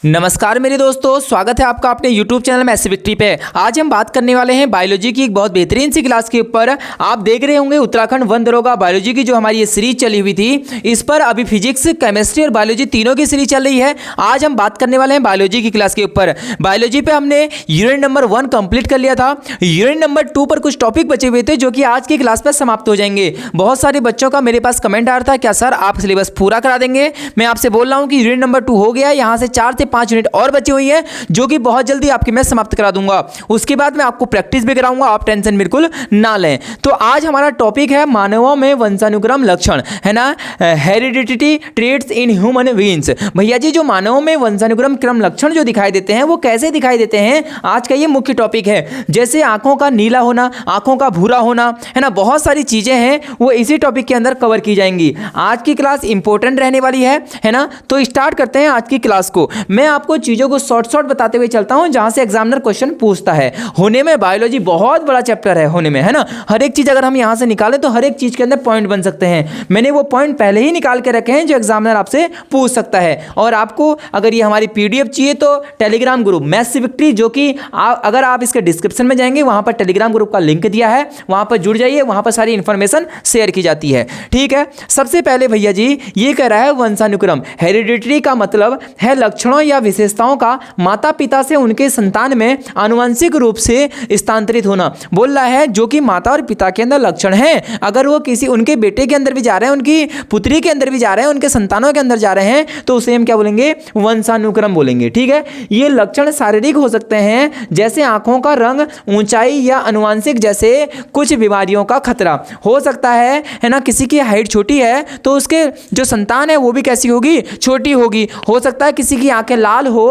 नमस्कार मेरे दोस्तों, स्वागत है आपका अपने YouTube चैनल मैथ्स विक्ट्री पे। आज हम बात करने वाले हैं बायोलॉजी की एक बहुत बेहतरीन सी क्लास के ऊपर। आप देख रहे होंगे उत्तराखंड वन दरोगा बायोलॉजी की जो हमारी ये सीरीज चली हुई थी, इस पर अभी फिजिक्स, केमिस्ट्री और बायोलॉजी तीनों की सीरीज चल रही है। आज हम बात करने वाले हैं बायोलॉजी की क्लास के ऊपर। बायोलॉजी पे हमने यूनिट नंबर 1 कंप्लीट कर लिया था। यूनिट नंबर 2 पर कुछ टॉपिक बचे हुए थे जो कि आज की क्लास पर समाप्त हो जाएंगे। बहुत सारे बच्चों का मेरे पास कमेंट आ रहा था, क्या सर आप सिलेबस पूरा करा देंगे? मैं आपसे बोल रहा हूँ कि यूनिट नंबर 2 हो गया, यहाँ से 4 से 5 यूनिट और बची हुई है जो कि बहुत जल्दी आपकी मैं समाप्त करा दूंगा। उसके बाद मैं आपको प्रैक्टिस भी कराऊंगा, आप टेंशन बिल्कुल ना लें। तो आज हमारा टॉपिक है मानवों में वंशानुक्रम लक्षण, है ना, heredity traits in human beings. भैया जी, जो मानवों में वंशानुक्रम क्रम लक्षण जो दिखाई देते हैं वो कैसे दिखाई देते हैं, आज का ये मुख्य टॉपिक है। जैसे आंखों का नीला होना, आंखों का भूरा होना, है ना, बहुत सारी चीजें हैं वो इसी टॉपिक के अंदर कवर की जाएंगी। आज की क्लास इंपॉर्टेंट रहने वाली है ना। तो स्टार्ट करते हैं आज की क्लास को। मैं आपको चीजों को शॉर्ट बताते हुए चलता हूं जहां से एग्जामिनर क्वेश्चन पूछता है। होने में बायोलॉजी बहुत बड़ा चैप्टर है, होने में, है ना। हर एक चीज अगर हम यहां से निकालें तो हर एक चीज के अंदर पॉइंट बन सकते हैं। मैंने वो पॉइंट पहले ही निकाल के रखे हैं जो एग्जामिनर आपसे पूछ सकता है। और आपको अगर ये हमारी पीडीएफ चाहिए तो टेलीग्राम ग्रुप मैथ्स विक्ट्री, जो कि अगर आप इसके डिस्क्रिप्शन में जाएंगे वहां पर टेलीग्राम ग्रुप का लिंक दिया है, वहां पर जुड़ जाइए, वहां पर सारी इंफॉर्मेशन शेयर की जाती है। ठीक है, सबसे पहले भैया जी ये कह रहा है वंशानुक्रम। हेरिडिटरी का मतलब है लक्षणों या विशेषताओं का माता पिता से उनके संतान में आनुवंशिक रूप से स्थानांतरित होना। बोल रहा है जो कि माता और पिता के अंदर लक्षण हैं, अगर वो किसी उनके बेटे के अंदर भी जा रहे हैं, उनकी पुत्री के अंदर भी जा रहे हैं, उनके संतानों के अंदर जा रहे हैं, तो उसे हम क्या बोलेंगे? वंशानुक्रम बोलेंगे। ठीक है, ये लक्षण शारीरिक हो सकते हैं जैसे आंखों का रंग, ऊंचाई, या अनुवांशिक जैसे कुछ बीमारियों का खतरा हो सकता है ना। किसी की हाइट छोटी है तो उसके जो संतान है वो भी कैसी होगी? छोटी होगी। हो सकता है किसी की आंखें लाल हो,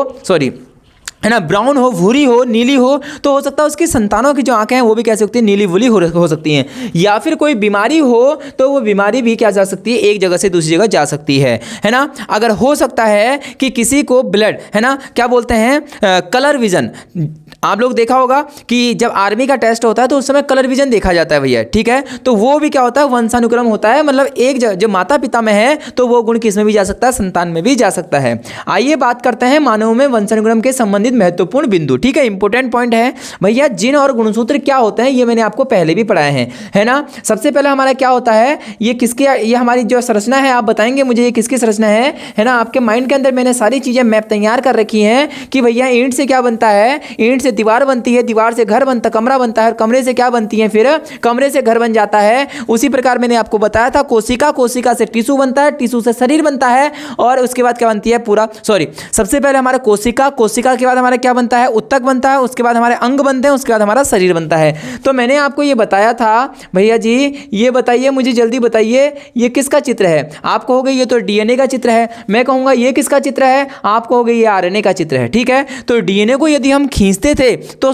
है ना, ब्राउन हो, भूरी हो, नीली हो, तो हो सकता है उसकी संतानों की जो आंखें हैं वो भी कैसे होती है? नीली भूरी हो सकती हैं। या फिर कोई बीमारी हो तो वो बीमारी भी क्या जा सकती है? एक जगह से दूसरी जगह जा सकती है ना। अगर हो सकता है कि किसी को ब्लड, है ना, क्या बोलते हैं, कलर विजन। आप लोग देखा होगा कि जब आर्मी का टेस्ट होता है तो उस समय कलर विजन देखा जाता है भैया। ठीक है, तो वो भी क्या होता है? वंशानुक्रम होता है। मतलब एक जो माता पिता में है तो वो गुण किस में भी जा सकता है? संतान में भी जा सकता है। आइए बात करते हैं मानव में वंशानुक्रम के संबंधित महत्वपूर्ण बिंदु। ठीक है, इंपॉर्टेंट पॉइंट है भैया। जीन और गुणसूत्र क्या होते हैं ये मैंने आपको पहले भी पढ़ाए हैं, है ना। सबसे पहले हमारा क्या होता है, ये किसके, ये हमारी जो संरचना है, आप बताएंगे मुझे ये किसकी संरचना है ना। आपके माइंड के अंदर मैंने सारी चीजें मैप तैयार कर रखी हैं कि भैया ईंट से क्या बनता है? ईंट से दीवार बनती है, दीवार से घर बनता, कमरा बनता है, कमरे से क्या बनती है? फिर कमरे से घर बन जाता है। उसी प्रकार मैंने आपको बताया था कोशिका, कोशिका से टिश्यू बनता है, टिश्यू से शरीर बनता है, और उसके बाद क्या बनती है? पूरा सबसे पहले हमारा कोशिका, कोशिका के बाद हमारा क्या बनता है? उत्तक बनता है, उसके बाद हमारे अंग बनते हैं, उसके बाद हमारा शरीर बनता है। तो मैंने आपको ये बताया था भैया जी, ये बताइए मुझे, जल्दी बताइए ये किसका चित्र है? आप कहोगे ये तो डीएनए का चित्र है। मैं कहूंगा ये किसका चित्र है? आप कहोगे ये आरएनए का चित्र है। ठीक है, तो डीएनए को यदि हम खींचते थे तो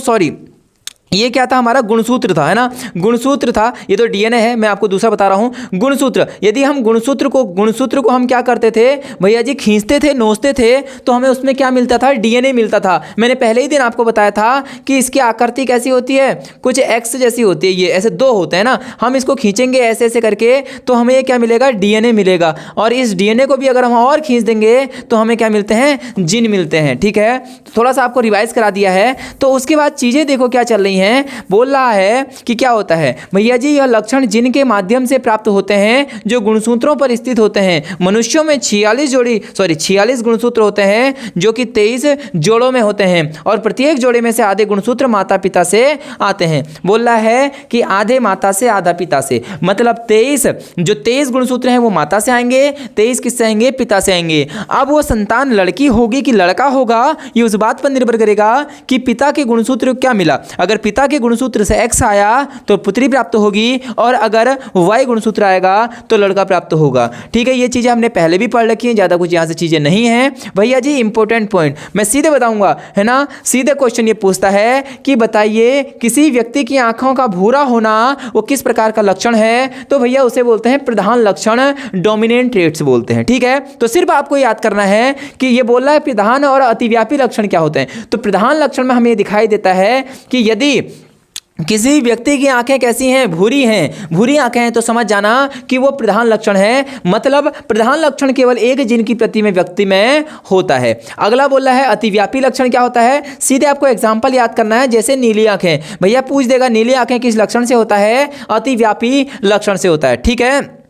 ये क्या था? हमारा गुणसूत्र था, है ना, गुणसूत्र था। ये तो डीएनए है, मैं आपको दूसरा बता रहा हूं, गुणसूत्र। यदि हम गुणसूत्र को हम क्या करते थे भैया जी? खींचते थे, नोचते थे, तो हमें उसमें क्या मिलता था? डीएनए मिलता था। मैंने पहले ही दिन आपको बताया था कि इसकी आकृति कैसी होती है? कुछ एक्स जैसी होती है। ये ऐसे दो होते हैं ना, हम इसको खींचेंगे ऐसे ऐसे करके तो हमें ये क्या मिलेगा? डीएनए मिलेगा। और इस डीएनए को भी अगर हम और खींच देंगे तो हमें क्या मिलते हैं? जीन मिलते हैं। ठीक है, थोड़ा सा आपको रिवाइज करा दिया है। तो उसके बाद चीजें देखो क्या चल रही हैं। बोल रहा है कि क्या होता है भैया जी? यह लक्षण जिन के माध्यम से प्राप्त होते हैं जो गुणसूत्रों पर स्थित होते हैं। मनुष्यों में 46 गुणसूत्र होते हैं जो कि 23 जोड़ों में होते हैं, और प्रत्येक जोड़े में से आधे गुणसूत्र माता पिता से आते हैं। बोल रहा है कि आधे माता से, आधा पिता से, मतलब 23 गुणसूत्र हैं वो माता से आएंगे, 23 किससे आएंगे? पिता से आएंगे। अब वो संतान लड़की होगी कि लड़का होगा ये उस बात पर निर्भर करेगा कि पिता के गुणसूत्र क्या मिला। अगर पिता के गुणसूत्र से X आया तो पुत्री प्राप्त होगी, और अगर Y गुणसूत्र आएगा तो लड़का प्राप्त होगा। ठीक है, ये चीजें हमने पहले भी पढ़ रखी हैं, ज्यादा कुछ यहां से चीजें नहीं हैं भैया जी। इंपॉर्टेंट पॉइंट मैं सीधे बताऊंगा, है ना। सीधे क्वेश्चन ये पूछता है कि बताइए किसी व्यक्ति की आंखों का भूरा होना वो किस प्रकार का लक्षण है? तो भैया उसे बोलते हैं प्रधान लक्षण, डोमिनेंट ट्रेट्स बोलते हैं। ठीक है, तो सिर्फ आपको याद करना है कि ये बोल रहा है प्रधान और अतिव्यापी लक्षण क्या होते हैं। तो प्रधान लक्षण में हमें दिखाई देता है कि यदि किसी व्यक्ति की आंखें कैसी हैं, भूरी हैं, भूरी आंखें हैं, तो समझ जाना कि वो प्रधान लक्षण है। मतलब प्रधान लक्षण केवल एक जीन की प्रति में व्यक्ति में होता है। अगला बोल रहा है अतिव्यापी लक्षण क्या होता है। सीधे आपको एग्जांपल याद करना है, जैसे नीली आंखें, भैया पूछ देगा नीली आंखें किस लक्षण से होता है, अतिव्यापी लक्षण से होता है। ठीक है,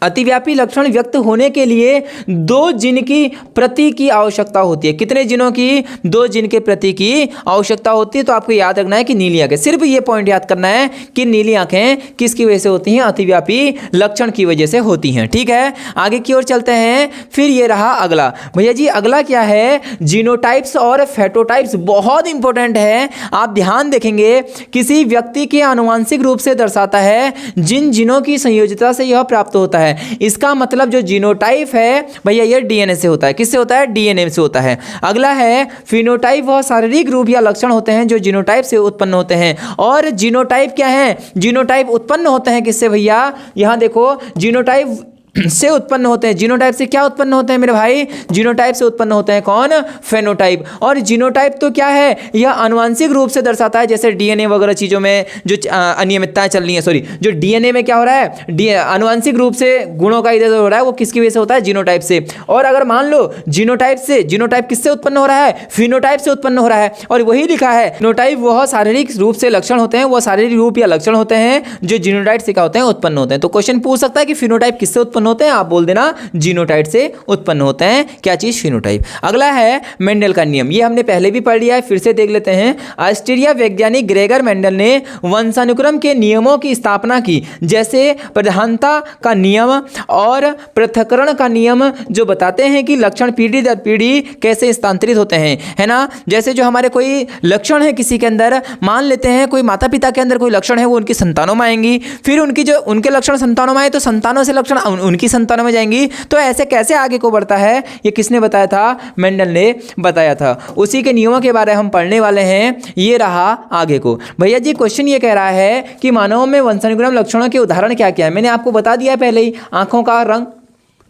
अतिव्यापी लक्षण व्यक्त होने के लिए 2 जीन की प्रति की आवश्यकता होती है। कितने जीनों की, 2 जीन के प्रति की आवश्यकता होती है। तो आपको याद रखना है कि नीली आंखें, सिर्फ ये पॉइंट याद करना है कि नीली आंखें किसकी वजह से होती हैं, अतिव्यापी लक्षण की वजह से होती हैं। ठीक है, आगे की ओर चलते हैं। फिर ये रहा अगला, भैया जी अगला क्या है, जीनोटाइप्स और फेटोटाइप्स। बहुत इंपॉर्टेंट है, आप ध्यान देखेंगे, किसी व्यक्ति के आनुवांशिक रूप से दर्शाता है जिन जीनों की संयोजितता से यह प्राप्त होता है। इसका मतलब जो जीनोटाइप है भैया ये डीएनए से होता है। किससे होता है, डीएनए से होता है। अगला है फिनोटाइप, वह शारीरिक रूप या लक्षण होते हैं जो जीनोटाइप से उत्पन्न होते हैं। और जीनोटाइप क्या है, जीनोटाइप उत्पन्न होते हैं किससे भैया, यहां देखो जीनोटाइप से उत्पन्न होते हैं। जीनोटाइप से क्या उत्पन्न होते हैं मेरे भाई, जीनोटाइप से उत्पन्न होते हैं कौन, फेनोटाइप। और जीनोटाइप तो क्या है, यह आनुवंशिक रूप से दर्शाता है, जैसे डीएनए वगैरह चीज़ों में जो अनियमितताएं चल रही हैं, सॉरी जो डीएनए में क्या हो रहा है, आनुवंशिक रूप से गुणों का इधर हो रहा है, वो किसकी वजह से होता है, जीनोटाइप से। और अगर मान लो जीनोटाइप से, जीनोटाइप किससे उत्पन्न हो रहा है, फिनोटाइप से उत्पन्न हो रहा है। और वही लिखा है फिनोटाइप वह शारीरिक रूप से लक्षण होते हैं, वह शारीरिक रूप या लक्षण होते हैं जो जीनोटाइप से क्या होते हैं, उत्पन्न होते हैं। तो क्वेश्चन पूछ सकता है कि फिनोटाइप किससे उत्पन्न होते हैं, आप बोल देना जीनोटाइप से उत्पन्न होते हैं। क्या चीज, फिनोटाइप। अगला है मेंडल का नियम, ये हमने पहले भी पढ़ लिया है, फिर से देख लेते हैं। ऑस्ट्रिया वैज्ञानिक ग्रेगर मेंडल ने वंशानुक्रम के नियमों की स्थापना की, जैसे प्रधानता का नियम और पृथक्करण का नियम, जो बताते हैं कि लक्षण पीढ़ी दर पीढ़ी कैसे स्थानांतरित होते हैं, है ना। जैसे जो हमारे कोई लक्षण है किसी के अंदर, मान लेते हैं कोई माता पिता के अंदर कोई लक्षण है, वो उनकी संतानों में आएंगी, फिर उनकी जो उनके लक्षण संतानों में आए तो संतानों से लक्षण उनकी संतानों में जाएंगी। तो ऐसे कैसे आगे को बढ़ता है, ये किसने बताया था, मेंडल ने बताया था। उसी के नियमों के बारे में हम पढ़ने वाले हैं। ये रहा आगे को। भैया जी क्वेश्चन ये कह रहा है कि मानव में वंशानुक्रम लक्षणों के उदाहरण क्या क्या है। मैंने आपको बता दिया पहले ही, आंखों का रंग,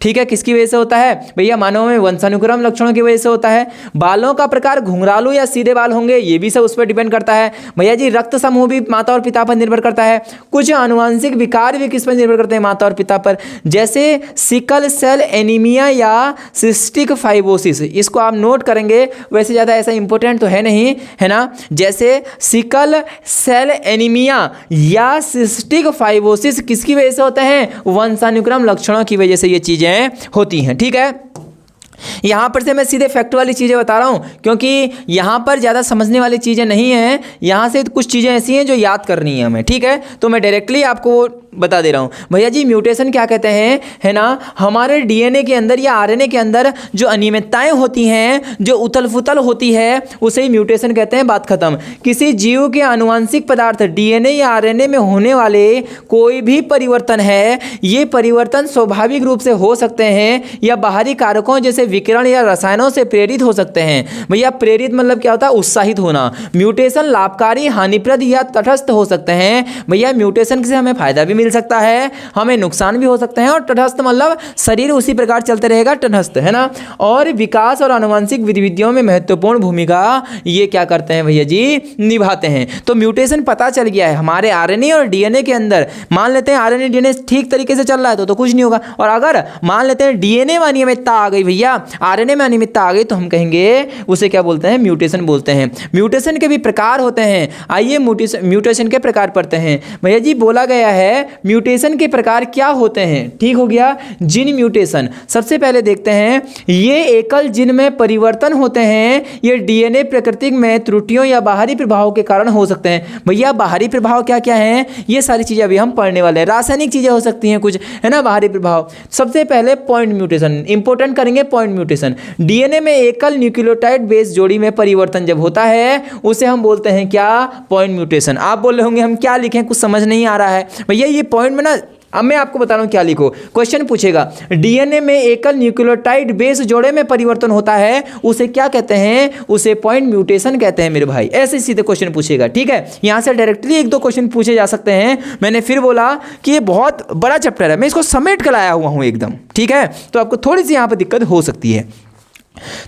ठीक है, किसकी वजह से होता है भैया, मानव में वंशानुक्रम लक्षणों की वजह से होता है। बालों का प्रकार, घुंघरालू या सीधे बाल होंगे, ये भी सब उस पर डिपेंड करता है। भैया जी रक्त समूह भी माता और पिता पर निर्भर करता है। कुछ आनुवांशिक विकार भी किस पर निर्भर करते हैं, माता और पिता पर, जैसे सिकल सेल एनीमिया या सिस्टिक फाइब्रोसिस। इसको आप नोट करेंगे, वैसे ज़्यादा ऐसा इंपॉर्टेंट तो है नहीं, है ना। जैसे सिकल सेल एनीमिया या सिस्टिक फाइब्रोसिस किसकी वजह से होते हैं, वंशानुक्रम लक्षणों की वजह से ये चीज़ें होती हैं। ठीक है, यहाँ पर से मैं सीधे फैक्ट वाली चीज़ें बता रहा हूँ, क्योंकि यहाँ पर ज़्यादा समझने वाली चीज़ें नहीं हैं। यहाँ से कुछ चीज़ें ऐसी हैं जो याद करनी है हमें, ठीक है। तो मैं डायरेक्टली आपको बता दे रहा हूँ। भैया जी म्यूटेशन क्या कहते हैं, है ना, हमारे डीएनए के अंदर या आरएनए के अंदर जो अनियमितताएं होती हैं, जो उथल पुथल होती है, उसे ही म्यूटेशन कहते हैं, बात खत्म। किसी जीव के आनुवांशिक पदार्थ डीएनए या आरएनए में होने वाले कोई भी परिवर्तन है, ये परिवर्तन स्वाभाविक रूप से हो सकते हैं या बाहरी कारकों जैसे विकिरण या रसायनों से प्रेरित हो सकते हैं। भैया प्रेरित मतलब क्या होता है, उत्साहित होना। म्यूटेशन लाभकारी, हानिप्रद या तटस्थ हो सकते हैं। भैया म्यूटेशन से हमें फायदा भी मिल सकता है, हमें नुकसान भी हो सकते हैं। और तटस्थ मतलब शरीर उसी प्रकार चलते रहेगा, तटस्थ, है ना। और विकास और आनुवंशिक गतिविधियों में महत्वपूर्ण भूमिका ये क्या करते हैं भैया जी, निभाते हैं। तो म्यूटेशन पता चल गया है हमारे आरएनए और डीएनए के अंदर। मान लेते हैं आरएनए डीएनए ठीक तरीके से चल रहा है तो कुछ नहीं होगा। और अगर मान लेते हैं डीएनए में अनियमितता आ गई भैया, आरएनए में अनियमितता आ गई, तो हम कहेंगे उसे क्या बोलते हैं, म्यूटेशन बोलते हैं। म्यूटेशन के भी प्रकार होते हैं, आइए म्यूटेशन के प्रकार पढ़ते हैं। भैया जी बोला गया है म्यूटेशन के प्रकार क्या होते हैं, ठीक हो गया। जीन म्यूटेशन सबसे पहले देखते हैं। ये एकल जीन में परिवर्तन होते हैं, ये डीएनए प्रकृति में त्रुटियों या बाहरी प्रभाव के कारण हो सकते हैं। भैया बाहरी प्रभाव क्या क्या हैं, ये सारी चीजें अभी हम पढ़ने वाले हैं। रासायनिक चीजें हो सकती हैं कुछ, है ना, बाहरी प्रभाव। सबसे पहले पॉइंट म्यूटेशन, इंपॉर्टेंट करेंगे पॉइंट म्यूटेशन। डीएनए में एकल न्यूक्लियोटाइड बेस जोड़ी में परिवर्तन जब होता है उसे हम बोलते हैं क्या, पॉइंट म्यूटेशन। आप बोल रहे होंगे हम क्या लिखें, कुछ समझ नहीं आ रहा है। भैया ये पॉइंट में ना, अब मैं आपको बता रहा हूँ क्या लिखो। क्वेश्चन पूछेगा डीएनए में एकल न्यूक्लियोटाइड बेस जोड़े में परिवर्तन होता है, उसे क्या कहते हैं, उसे पॉइंट म्यूटेशन कहते हैं मेरे भाई। ऐसे सीधे क्वेश्चन पूछेगा, ठीक है। यहाँ से डायरेक्टली एक दो क्वेश्चन पूछे जा सकते हैं। मैंने फिर बोला कि ये बहुत बड़ा चैप्टर है, मैं इसको समेट कर लाया हुआ हूँ एकदम, ठीक है। तो आपको थोड़ी सी यहाँ पर दिक्कत हो सकती है।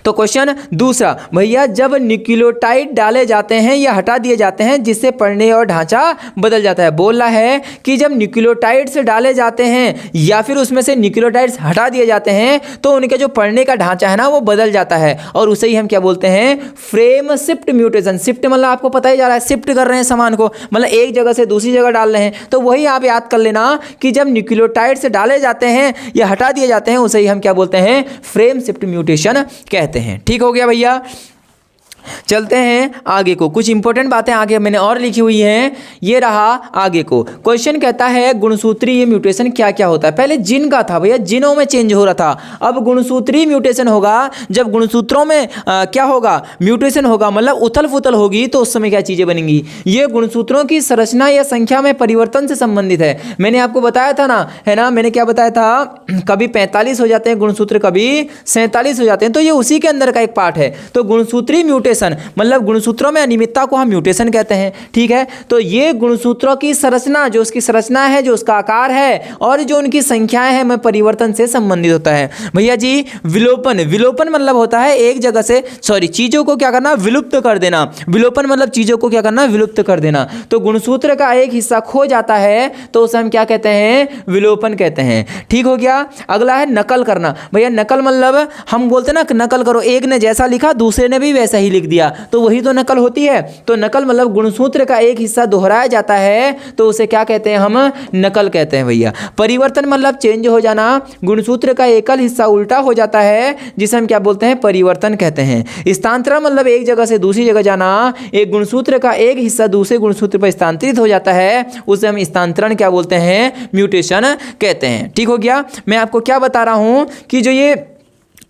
तो क्वेश्चन दूसरा, भैया जब न्यूक्लियोटाइड डाले जाते हैं या हटा दिए जाते हैं जिससे पढ़ने और ढांचा बदल जाता है। बोल रहा है कि जब न्यूक्लियोटाइड्स डाले जाते हैं या फिर उसमें से न्यूक्लियोटाइड्स हटा दिए जाते हैं तो उनके जो पढ़ने का ढांचा है ना वो बदल जाता है, और उसे ही हम क्या बोलते हैं, फ्रेम शिफ्ट म्यूटेशन। शिफ्ट मतलब आपको पता ही जा रहा है, शिफ्ट कर रहे हैं सामान को, मतलब एक जगह से दूसरी जगह डाल रहे हैं। तो वही आप याद कर लेना कि जब न्यूक्लियोटाइड्स डाले जाते हैं या हटा दिए जाते हैं उसे ही हम क्या बोलते हैं, फ्रेम शिफ्ट म्यूटेशन कहते हैं। ठीक हो गया भैया। चलते हैं आगे को, कुछ इंपॉर्टेंट बातें आगे मैंने और लिखी हुई हैं। ये रहा आगे को क्वेश्चन, कहता है गुणसूत्रीय म्यूटेशन क्या क्या होता है। पहले जिन का था भैया, जिनों में चेंज हो रहा था, अब गुणसूत्रीय म्यूटेशन होगा। जब गुणसूत्रों में क्या होगा, म्यूटेशन होगा, मतलब उथल पुथल होगी, तो उस समय क्या चीज़ें बनेंगी, ये गुणसूत्रों की संरचना या संख्या में परिवर्तन से संबंधित है। मैंने आपको बताया था ना, है ना, मैंने क्या बताया था, कभी 45 हो जाते हैं गुणसूत्र, कभी 47 हो जाते हैं, तो ये उसी के अंदर का एक पार्ट है। तो गुणसूत्रीय म्यूटेशन मतलब गुणसूत्रों में अनियमितता को हम म्यूटेशन कहते हैं। ठीक है, तो ये गुणसूत्रों की संरचना, जो उसकी संरचना है, जो उसका आकार है और जो उनकी संख्याएं हैं, में परिवर्तन से संबंधित होता है। भैया जी विलोपन, विलोपन मतलब होता है एक जगह से चीजों को क्या करना, विलुप्त कर देना। विलोपन मतलब चीजों को क्या करना, विलुप्त कर देना। तो गुणसूत्र का एक हिस्सा खो जाता है तो उसे हम क्या कहते हैं, विलोपन कहते हैं। ठीक हो गया। अगला है नकल करना। भैया नकल मतलब हम बोलते हैं ना, नकल करो, एक ने जैसा लिखा दूसरे ने भी वैसा ही लिख दिया, तो वही तो नकल होती है। तो नकल मतलब गुणसूत्र का एक हिस्सा दोहराया जाता है तो उसे क्या कहते हैं, हम नकल कहते हैं भैया। परिवर्तन मतलब चेंज हो जाना, गुणसूत्र का एकल हिस्सा उल्टा हो जाता है जिसे हम क्या बोलते हैं, परिवर्तन कहते हैं। स्थानांतरण मतलब एक जगह से दूसरी जगह जाना, एक गुणसूत्र का एक हिस्सा दूसरे गुणसूत्र पर स्थानांतरित हो जाता है, उसे हम स्थानांतरण क्या बोलते हैं, म्यूटेशन कहते हैं। ठीक हो गया। मैं आपको क्या बता रहा हूं कि जो ये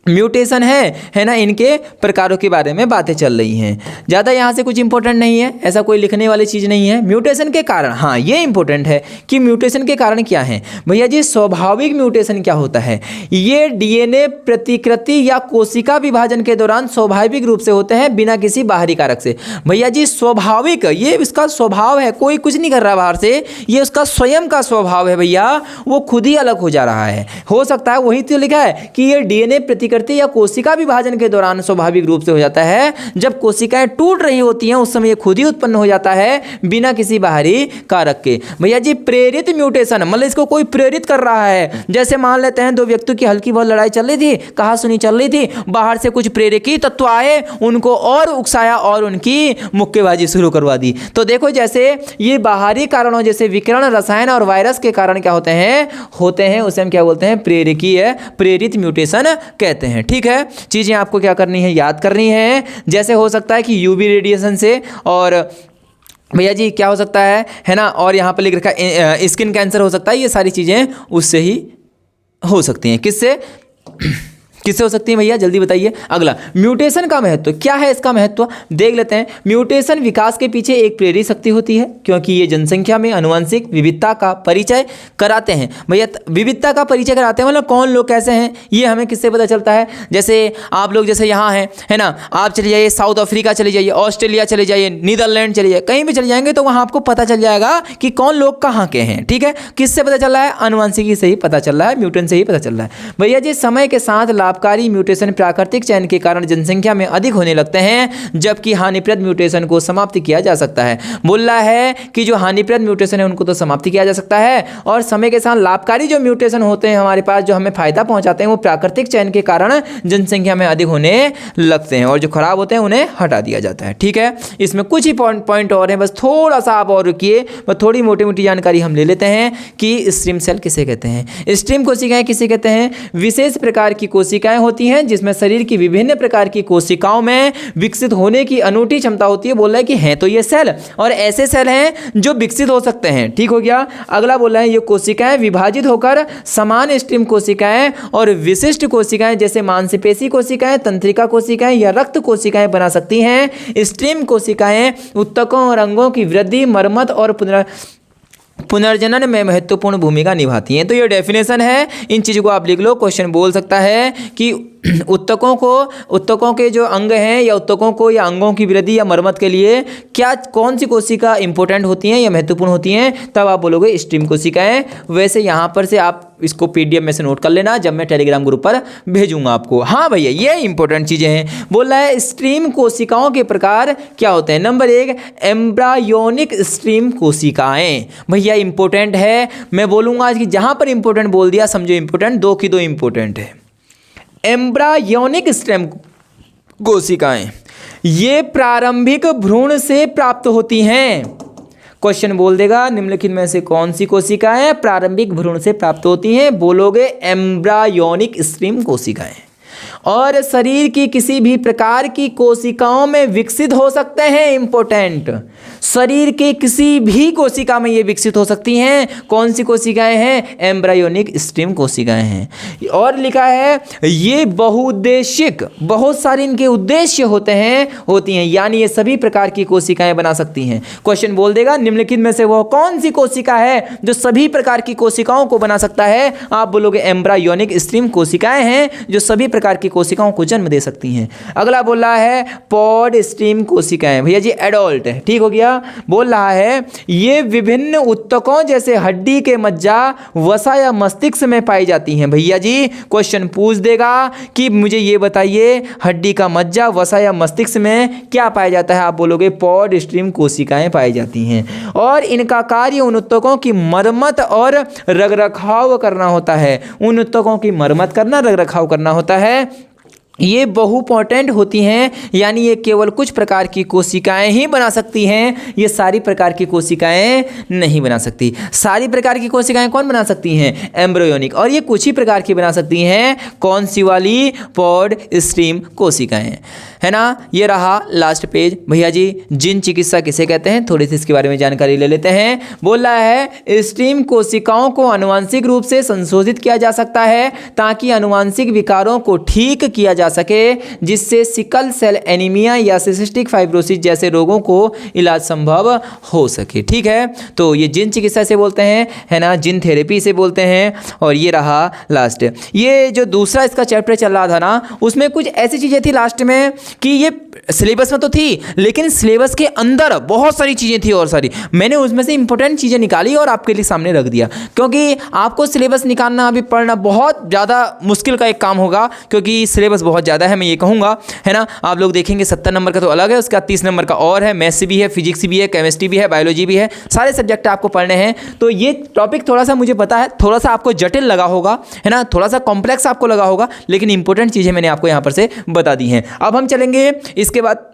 म्यूटेशन है ना, इनके प्रकारों के बारे में बातें चल रही हैं। ज़्यादा यहाँ से कुछ इंपॉर्टेंट नहीं है, ऐसा कोई लिखने वाली चीज़ नहीं है। म्यूटेशन के कारण, हाँ ये इंपॉर्टेंट है कि म्यूटेशन के कारण क्या है। भैया जी स्वाभाविक म्यूटेशन क्या होता है, ये डीएनए प्रतिकृति या कोशिका विभाजन के दौरान स्वाभाविक रूप से होते हैं बिना किसी बाहरी कारक से। भैया जी स्वाभाविक, ये इसका स्वभाव है, कोई कुछ नहीं कर रहा बाहर से, ये उसका स्वयं का स्वभाव है भैया, वो खुद ही अलग हो जा रहा है। हो सकता है वही तो लिखा है कि ये डीएनए प्रतिकृति या कोशिका विभाजन के दौरान स्वाभाविक रूप से हो जाता है। जब कोशिकाएं टूट रही होती हैं उस समय ये खुद ही उत्पन्न हो जाता है बिना किसी बाहरी कारक के। भैया जी प्रेरित म्यूटेशन मतलब इसको कोई प्रेरित कर रहा है। जैसे मान लेते हैं दो व्यक्तियों की हल्की बहुत लड़ाई चल रही थी, कहा सुनी चल रही थी, बाहर से कुछ प्रेरकी तत्व आए, उनको और उकसाया और उनकी मुक्केबाजी शुरू करवा दी। तो देखो जैसे ये बाहरी कारणों जैसे विकिरण, रसायन और वायरस के कारण क्या होते हैं उसे हम क्या बोलते हैं, प्रेरकीय प्रेरित म्यूटेशन कहते हैं। ठीक है, चीजें आपको क्या करनी है, याद करनी है। जैसे हो सकता है कि यूवी रेडिएशन से, और भैया जी क्या हो सकता है ना, और यहाँ पर लिख रखा है स्किन कैंसर हो सकता है, ये सारी चीजें उससे ही हो सकती हैं। किससे हो सकती है भैया, जल्दी बताइए। अगला म्यूटेशन का महत्व क्या है, इसका महत्व देख लेते हैं। म्यूटेशन विकास के पीछे एक प्रेरक शक्ति होती है क्योंकि ये जनसंख्या में आनुवंशिक विविधता का परिचय कराते हैं। भैया विविधता का परिचय कराते हैं मतलब कौन लोग कैसे हैं ये हमें किससे पता चलता है। जैसे आप लोग जैसे यहाँ हैं, है ना, आप चले जाइए साउथ अफ्रीका चले जाइए, ऑस्ट्रेलिया चले जाइए, नीदरलैंड चले जाइए, कहीं भी चले जाएंगे तो वहाँ आपको पता चल जाएगा कि कौन लोग कहाँ के हैं। ठीक है, किससे पता चल रहा है, आनुवंशिकी से ही पता चल रहा है, म्यूटेंट से ही पता चल रहा है। भैया जी समय के साथ लाभकारी म्यूटेशन प्राकृतिक चयन के कारण जनसंख्या में अधिक होने लगते हैं, जबकि हानिप्रद म्यूटेशन को समाप्त किया जा सकता है। बोल रहा है कि जो हानिप्रद म्यूटेशन है उनको तो समाप्त किया जा सकता है, और समय के साथ लाभकारी जो म्यूटेशन होते हैं हमारे पास जो हमें फायदा पहुंचाते हैं वो प्राकृतिक चयन के कारण जनसंख्या में अधिक होने लगते हैं, और जो खराब होते हैं उन्हें हटा दिया जाता है। ठीक है, इसमें कुछ ही पॉइंट और हैं, बस थोड़ा सा आप और रुकिए, बस थोड़ी मोटी मोटी जानकारी हम ले लेते हैं कि स्टेम सेल किसे कहते हैं। स्टेम कोशिकाएं किसे कहते हैं, विशेष प्रकार की कोशिकाएं होती हैं जिसमें शरीर की विभिन्न प्रकार की कोशिकाओं में विकसित होने की अनूठी क्षमता होती है। बोल रहा है कि हैं तो ये सेल, और ऐसे सेल हैं जो विकसित हो सकते हैं। ठीक हो गया। अगला बोल रहा है ये कोशिकाएं विभाजित होकर समान स्टेम कोशिकाएं और विशिष्ट कोशिकाएं जैसे मांसपेशी कोशिकाएं, तंत्रिका कोशिकाएं या रक्त कोशिकाएं बना सकती हैं। स्टेम कोशिकाएं ऊतकों और अंगों की वृद्धि, मरम्मत और पुनर्जनन में महत्वपूर्ण भूमिका निभाती हैं। तो ये डेफिनेशन है, इन चीज़ों को आप लिख लो। क्वेश्चन बोल सकता है कि उत्तकों के जो अंग हैं या उत्तकों को या अंगों की वृद्धि या मरम्मत के लिए क्या कौन सी कोशिका इंपॉर्टेंट होती हैं या महत्वपूर्ण होती हैं, तब आप बोलोगे स्ट्रीम कोशिकाएं। वैसे यहाँ पर से आप इसको पीडीएफ में से नोट कर लेना जब मैं टेलीग्राम ग्रुप पर भेजूंगा आपको। हाँ भैया, ये इंपॉर्टेंट चीज़ें हैं। बोल रहा है स्ट्रीम कोशिकाओं के प्रकार क्या होते हैं। नंबर 1 एम्ब्रायोनिक स्ट्रीम कोशिकाएं। भैया इंपॉर्टेंट है, मैं बोलूँगा कि जहाँ पर इंपॉर्टेंट बोल दिया समझो इंपॉर्टेंट, 2 की 2 इंपॉर्टेंट है। एम्ब्रायोनिक स्टेम कोशिकाएं ये प्रारंभिक भ्रूण से प्राप्त होती हैं। क्वेश्चन बोल देगा निम्नलिखित में से कौन सी कोशिकाएं प्रारंभिक भ्रूण से प्राप्त होती हैं, बोलोगे एम्ब्रायोनिक स्टेम कोशिकाएं। और शरीर की किसी भी प्रकार की कोशिकाओं में विकसित हो सकते हैं। इंपॉर्टेंट, शरीर के किसी भी कोशिका में ये विकसित हो सकती हैं। कौन सी कोशिकाएं हैं, एम्ब्रायोनिक स्टेम कोशिकाएं हैं। और लिखा है ये बहुउद्देशिक, बहुत सारे इनके उद्देश्य होते हैं, होती हैं, यानी ये सभी प्रकार की कोशिकाएं बना सकती हैं। क्वेश्चन बोल देगा निम्नलिखित में से वो कौन सी कोशिका है जो सभी प्रकार की कोशिकाओं को बना सकता है, आप बोलोगे एम्ब्रायोनिक स्टेम कोशिकाएं हैं जो सभी प्रकार की कोशिकाओं को जन्म दे सकती हैं। अगला बोल रहा है पॉड स्टेम कोशिकाएं। भैया जी एडल्ट है, ठीक हो गया। बोल रहा है ये विभिन्न उत्तकों जैसे हड्डी के मज्जा, वसा या मस्तिष्क में पाई जाती हैं। भैया जी क्वेश्चन पूछ देगा कि मुझे ये बताइए हड्डी का मज्जा, वसा या मस्तिष्क में क्या पाया जाता है, आप बोलोगे पॉड स्टेम कोशिकाएं पाई जाती हैं। और इनका कार्य उन उत्तकों की मरम्मत और रखरखाव करना होता है। उन उत्तकों की मरम्मत करना, रखरखाव करना होता है। ये बहुपोटेंट होती हैं, यानी ये केवल कुछ प्रकार की कोशिकाएं ही बना सकती हैं, ये सारी प्रकार की कोशिकाएं नहीं बना सकती। सारी प्रकार की कोशिकाएं कौन बना सकती हैं, एम्ब्रियोनिक। और ये कुछ ही प्रकार की बना सकती हैं, कौन सी वाली, पॉड स्टेम कोशिकाएं, है ना। ये रहा लास्ट पेज। भैया जी जिन चिकित्सा किसे कहते हैं, थोड़ी सी इसके बारे में जानकारी ले लेते हैं। बोल रहा है स्टेम कोशिकाओं को आनुवंशिक रूप से संशोधित किया जा सकता है ताकि आनुवंशिक विकारों को ठीक किया जा सके, जिससे सिकल सेल एनीमिया या सिस्टिक फाइब्रोसिस जैसे रोगों को इलाज संभव हो सके। ठीक है, तो ये जिन चिकित्सा से बोलते हैं, है ना, जिन थेरेपी से बोलते हैं। और ये रहा लास्ट, ये जो दूसरा इसका चैप्टर चल रहा था ना, उसमें कुछ ऐसी चीज़ें थी लास्ट में कि ये सिलेबस में तो थी, लेकिन सिलेबस के अंदर बहुत सारी चीज़ें थी और सारी मैंने उसमें से इंपॉर्टेंट चीज़ें निकाली और आपके लिए सामने रख दिया, क्योंकि आपको सिलेबस निकालना अभी पढ़ना बहुत ज़्यादा मुश्किल का एक काम होगा, क्योंकि सिलेबस बहुत ज़्यादा है, मैं ये कहूँगा, है ना। आप लोग देखेंगे 70 नंबर का तो अलग है, उसका 30 नंबर का और है, मैथ्स भी है, फिजिक्स भी है, केमिस्ट्री भी है, बायोलॉजी भी है, सारे सब्जेक्ट आपको पढ़ने हैं। तो ये टॉपिक थोड़ा सा मुझे पता है, थोड़ा सा आपको जटिल लगा होगा, है ना, थोड़ा सा कॉम्प्लेक्स आपको लगा होगा, लेकिन इंपॉर्टेंट चीज़ें मैंने आपको यहाँ पर से बता दी हैं। अब हम चलेंगे इसके बाद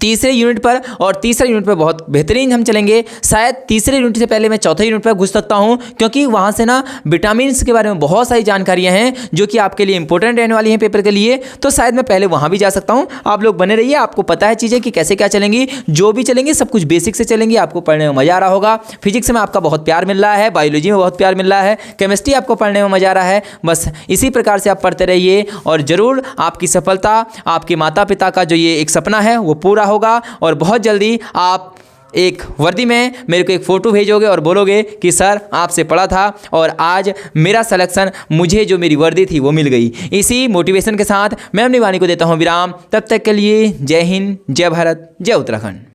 तीसरे यूनिट पर, और तीसरे यूनिट पर बहुत बेहतरीन हम चलेंगे। शायद तीसरे यूनिट से पहले मैं चौथे यूनिट पर घुस सकता हूं, क्योंकि वहां से ना विटामिन्स के बारे में बहुत सारी जानकारियां हैं जो कि आपके लिए इंपॉर्टेंट रहने वाली हैं पेपर के लिए, तो शायद मैं पहले वहां भी जा सकता हूं। आप लोग बने रहिए, आपको पता है चीज़ें कि कैसे क्या चलेंगी, जो भी चलेंगी सब कुछ बेसिक से चलेंगी, आपको पढ़ने में मजा आ रहा होगा। फिजिक्स में आपका बहुत प्यार मिल रहा है, बायोलॉजी में बहुत प्यार मिल रहा है, केमिस्ट्री आपको पढ़ने में मजा आ रहा है। बस इसी प्रकार से आप पढ़ते रहिए, और ज़रूर आपकी सफलता, आपके माता पिता का जो ये एक सपना है वो पूरा होगा। और बहुत जल्दी आप एक वर्दी में मेरे को एक फ़ोटो भेजोगे और बोलोगे कि सर आपसे पढ़ा था और आज मेरा सिलेक्शन, मुझे जो मेरी वर्दी थी वो मिल गई। इसी मोटिवेशन के साथ मैं अपनी वाणी को देता हूँ विराम। तब तक के लिए जय हिंद, जय भारत, जय उत्तराखंड।